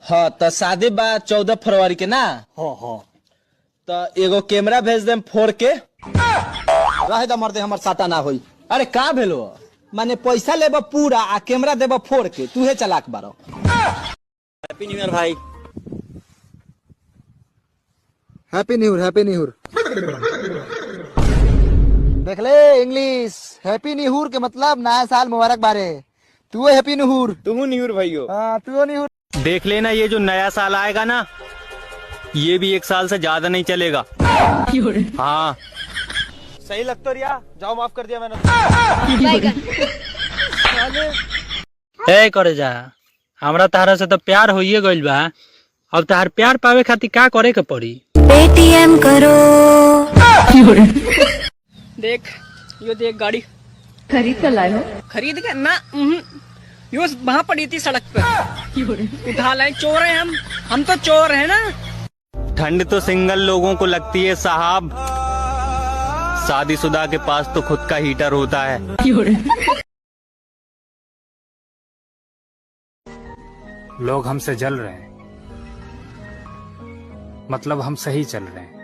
हाँ तो शादी बा 14 फरवरी के ना। हाँ हाँ तो एगो कैमरा भेज देम फोड़ के। रहे दा मर्दे हमर साटा ना होई। अरे का भेलो? माने पैसा लेब पूरा आ कैमरा देब फोड़ के, तूहे चलाक बारो। हैप्पी न्यू ईयर भाई। Happy new year, happy new year. देख ले इंग्लिश, हैप्पी न्यू ईयर के मतलब नया साल मुबारक बारे। तू हैप्पी न्यू ईयर। तुम न्यू ईयर भाई हो। हाँ तू न्यू ईयर। देख लेना, ये जो नया साल आएगा ना, ये भी 1 साल से ज्यादा नहीं चलेगा। हाँ सही लगता रिया, जाओ माफ कर दिया मैंने। ए करे जा, हमरा तारा से तो प्यार होइए गइल बा। अब तार प्यार पावे खातिर का करे के पड़ी? पेटीएम करो। देख यो देख गाड़ी खरीद कर लाए हो? खरीद के ना, यो वहाँ पड़ी थी सड़क पे, उठा लाए। चोर हैं हम तो चोर हैं ना। ठंड तो सिंगल लोगों को लगती है साहब, शादीशुदा के पास तो खुद का हीटर होता है। लोग हमसे जल रहे हैं, मतलब हम सही चल रहे हैं।